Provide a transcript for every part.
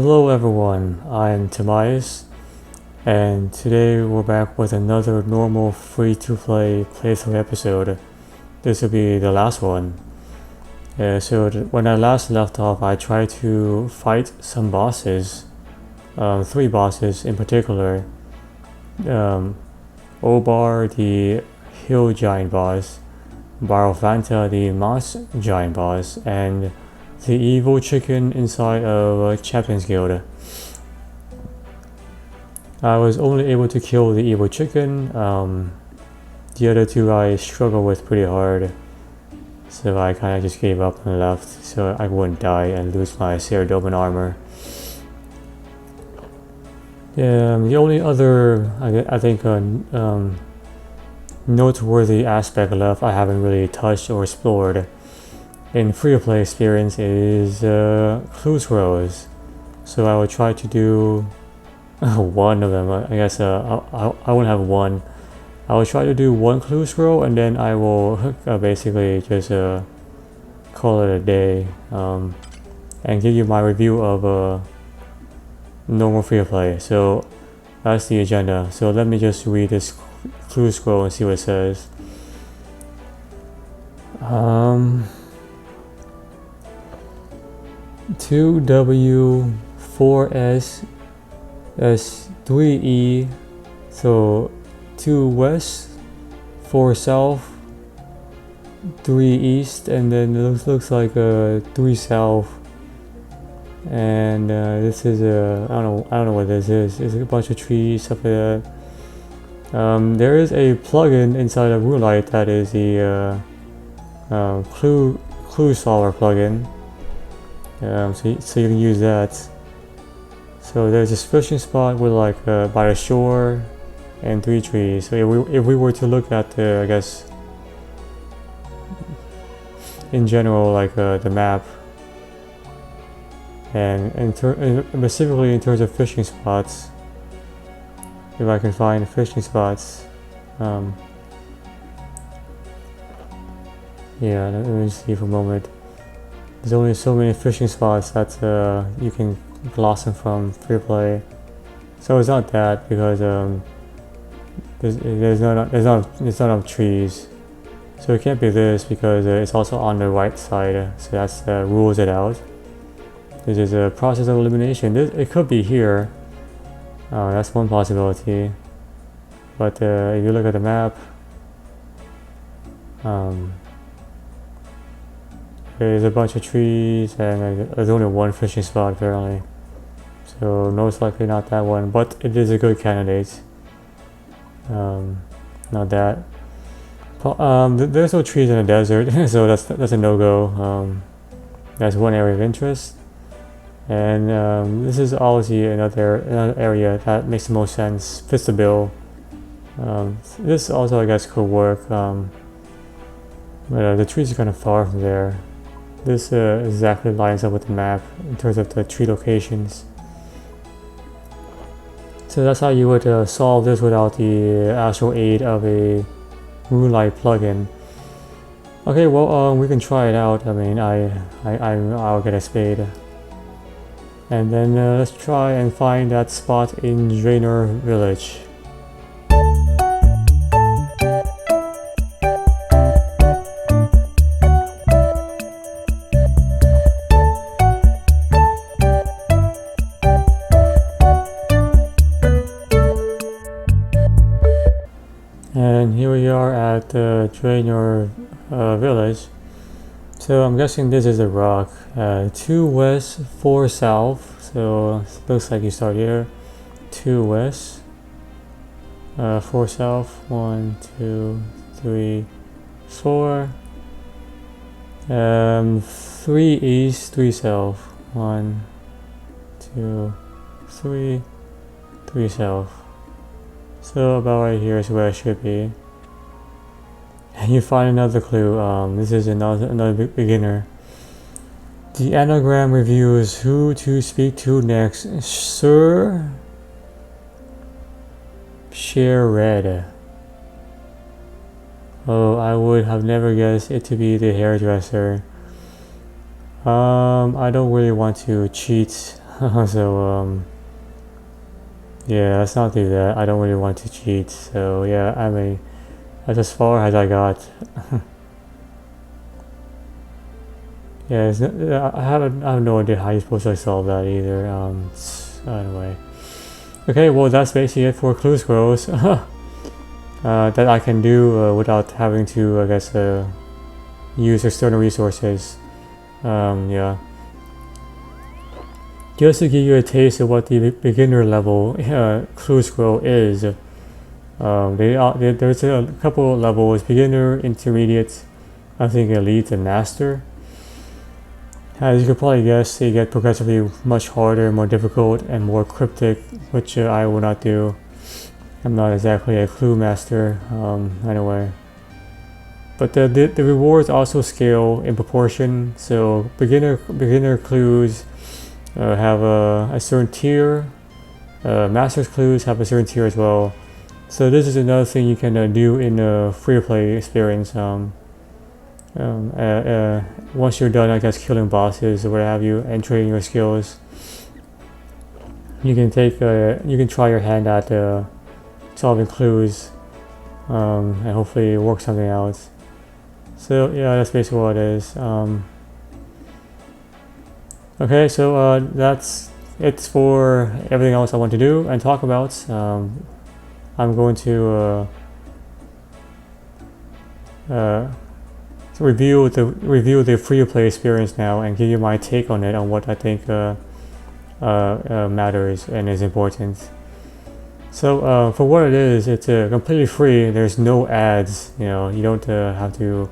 Hello everyone, I'm Tobias, and today we're back with another normal free-to-play playthrough episode. This will be the last one. When I last left off, I tried to fight some bosses, 3 bosses in particular. Obar, the hill giant boss, Barofanta, the moss giant boss, and the evil chicken inside of Chaplain's Guild. I was only able to kill the evil chicken. The other 2 I struggled with pretty hard, so I kind of just gave up and left so I wouldn't die and lose my Ceradobin armor. The only other, I think, noteworthy aspect left I haven't really touched or explored in free-to-play experience is clue scrolls. So I will try to do one of them. I guess I won't have one. I will try to do 1 clue scroll and then I will basically just call it a day and give you my review of normal free-to-play. So that's the agenda. So let me just read this clue scroll and see what it says. 2W 4S S3E, so 2 west, 4 south, 3 east, and then it looks like 3 south. And this is I don't know what this is. It's a bunch of trees, stuff like that. There is a plugin inside of RuneLite that is the clue solver plugin. So you can use that. So there's this fishing spot with like by the shore and 3 trees. So if we were to look at the, I guess, in general, like the map, and specifically in terms of fishing spots, if I can find fishing spots, yeah, let me see for a moment. There's only so many fishing spots that you can blossom from free play, so it's not that, because there's not enough trees, so it can't be this because it's also on the right side, so that's rules it out. This is a process of elimination. It could be here. That's one possibility, but if you look at the map, there's a bunch of trees and there's only 1 fishing spot apparently, so most likely not that one, but it is a good candidate. Not that. There's no trees in the desert, so that's a no-go. That's one area of interest, and this is obviously another area that makes the most sense, fits the bill. This also, I guess, could work, but the trees are kind of far from there. This exactly lines up with the map in terms of the tree locations. So that's how you would solve this without the actual aid of a RuneLite plugin. Okay, well, we can try it out. I mean, I'll get a spade, and then let's try and find that spot in Draenor Village. And here we are at Draenor Village. So I'm guessing this is a rock. 2 west, 4 south. So it looks like you start here. 2 west, 4 south. 1, 2, 3, 4. 3 east, 3 south. 1, 2, 3, 3 south. So about right here is where I should be. And you find another clue. This is another beginner. The anagram reviews who to speak to next. Sir Shared. Oh, I would have never guessed it to be the hairdresser. I don't really want to cheat So yeah, let's not do that. I don't really want to cheat. So yeah, I mean, that's as far as I got. Yeah, I have no idea how you're supposed to solve that either. Anyway. Okay, well that's basically it for clue scrolls that I can do without having to, I guess, use external resources. Yeah. Just to give you a taste of what the beginner level clue scroll is, there's a couple of levels: beginner, intermediate, I think elite, and master. As you could probably guess, they get progressively much harder, more difficult, and more cryptic, which I will not do. I'm not exactly a clue master, anyway. But the rewards also scale in proportion. So beginner clues have a certain tier. Master's clues have a certain tier as well. So this is another thing you can do in a free-to-play experience. Once you're done, I guess, killing bosses or what have you, and training your skills, you can try your hand at solving clues, and hopefully work something out. So yeah, that's basically what it is. Okay, so that's it for everything else I want to do and talk about. I'm going to review the free-to-play experience now and give you my take on it, on what I think matters and is important. So for what it is, it's completely free. There's no ads. You don't have to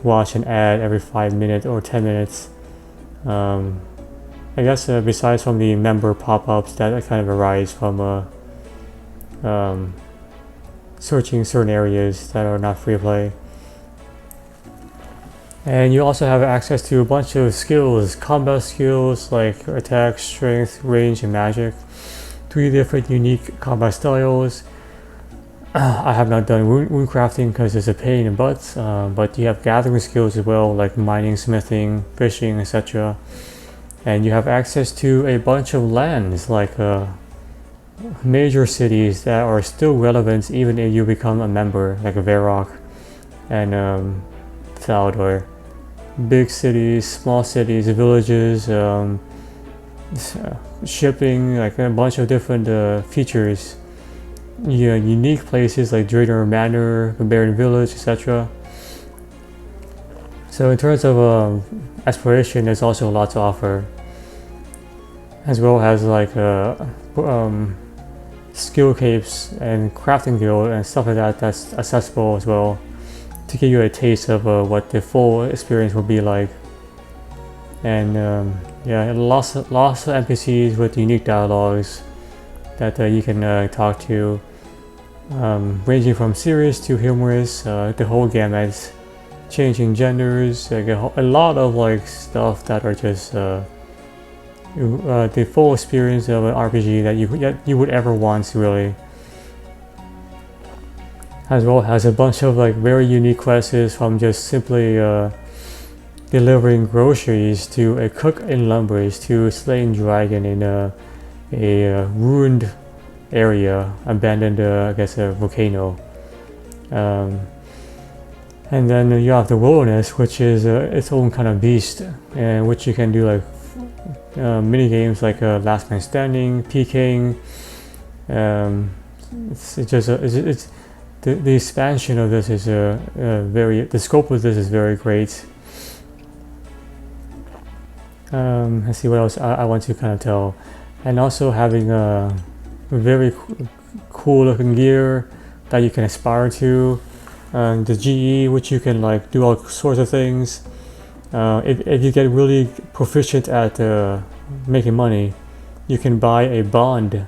watch an ad every 5 minutes or 10 minutes. I guess besides from the member pop-ups that kind of arise from searching certain areas that are not free to play. And you also have access to a bunch of skills, combat skills like attack, strength, range, and magic. 3 different unique combat styles. I have not done rune crafting because it's a pain in the butt, but you have gathering skills as well, like mining, smithing, fishing, etc. And you have access to a bunch of lands, like major cities that are still relevant even if you become a member, like Varrock and Thaldur. Big cities, small cities, villages, shipping, like a bunch of different features. Yeah, unique places like Draenor Manor, Barbarian Village, etc. So in terms of exploration, there's also a lot to offer, as well as like skill capes and crafting guild and stuff like that that's accessible as well, to give you a taste of what the full experience will be like. And yeah, lots of NPCs with unique dialogues that you can talk to, ranging from serious to humorous, the whole gamut, changing genders, like a lot of like stuff that are just the full experience of an RPG that you would ever want, really. As well as a bunch of like very unique quests, from just simply delivering groceries to a cook in Lumbridge to slaying dragon in a ruined area, abandoned I guess a volcano. And then you have the wilderness, which is its own kind of beast, and which you can do like mini games like Last Man Standing, PKing. It's the expansion of this is the scope of this is very great. Let's see what else I want to kind of tell. And also having a very cool looking gear that you can aspire to. The GE, which you can like do all sorts of things. If you get really proficient at making money, you can buy a bond.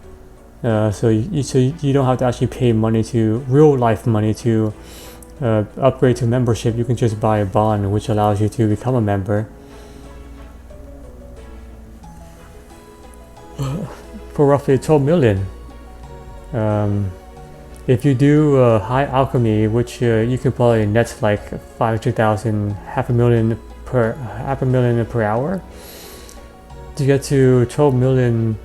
So you don't have to actually pay money to real life money to upgrade to membership. You can just buy a bond, which allows you to become a member for roughly 12 million. If you do high alchemy, which you can probably net like 500,000, half a million per hour. to get to 12 million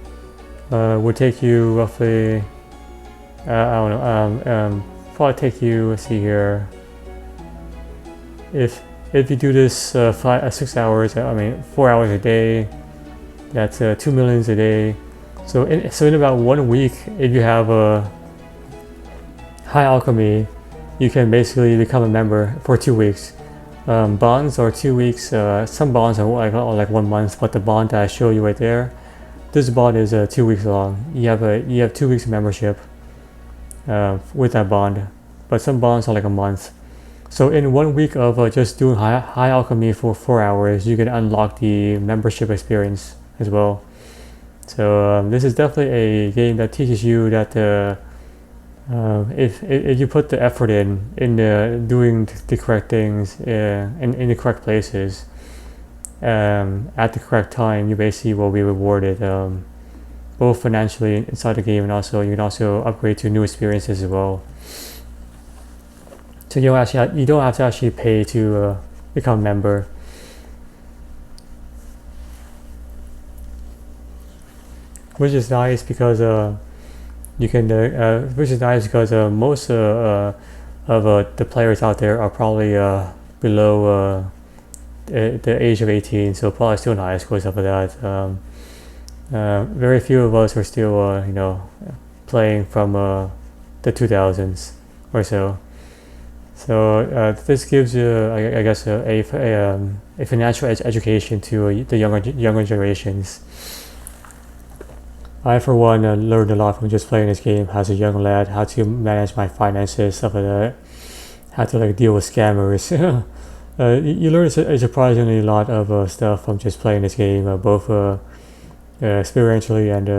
would take you roughly, I don't know, probably take you, let's see here, if you do this 6 hours, 4 hours a day, that's 2 millions a day. So in about 1 week, if you have a high alchemy, you can basically become a member for 2 weeks. Bonds are 2 weeks. Some bonds are like 1 month, but the bond that I show you right there, this bond is 2 weeks long. You have 2 weeks of membership with that bond, but some bonds are like a month. So in 1 week of just doing high alchemy for 4 hours, you can unlock the membership experience as well. So this is definitely a game that teaches you that if you put the effort in doing the correct things in the correct places at the correct time, you basically will be rewarded both financially inside the game, and also you can also upgrade to new experiences as well. So you don't have to actually pay to become a member. Which is nice because you can, which is nice because most of the players out there are probably below the age of 18, so probably still in high school and stuff like that. Very few of us are still, playing from the 2000s or so. So this gives you, I guess, a financial education to the younger generations. I, for one, learned a lot from just playing this game as a young lad, how to manage my finances, stuff like that, how to deal with scammers. You learn a surprisingly lot of stuff from just playing this game, both experientially and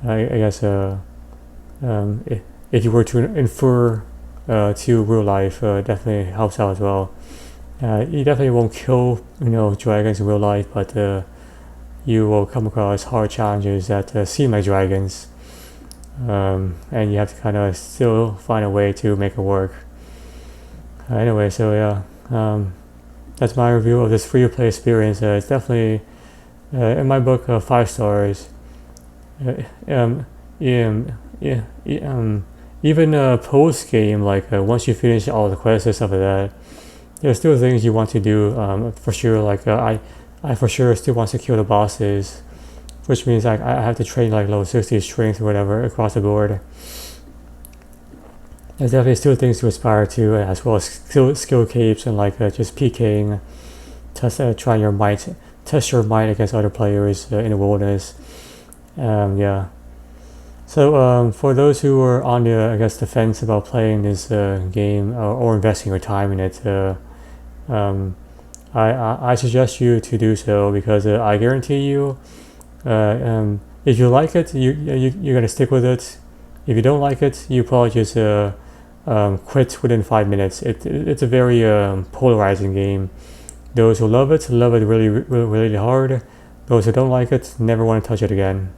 I guess if you were to infer to real life, definitely helps out as well. You definitely won't kill dragons in real life, but you will come across hard challenges that seem like dragons, and you have to kind of still find a way to make it work. Anyway, so yeah, that's my review of this free-to-play experience. It's definitely, in my book, 5 stars. Even post-game, once you finish all the quests and stuff like that, there's still things you want to do, for sure. I for sure still want to kill the bosses, which means I have to train level 60 strength or whatever across the board. There's definitely still things to aspire to, as well as skill capes and just PKing, trying your might, test your might against other players in the wilderness. Yeah. So for those who are on the fence about playing this game or investing your time in it, I suggest you to do so, because I guarantee you, if you like it, you're gonna stick with it. If you don't like it, you probably just quit within 5 minutes. It's a very polarizing game. Those who love it really, really, really hard. Those who don't like it never want to touch it again.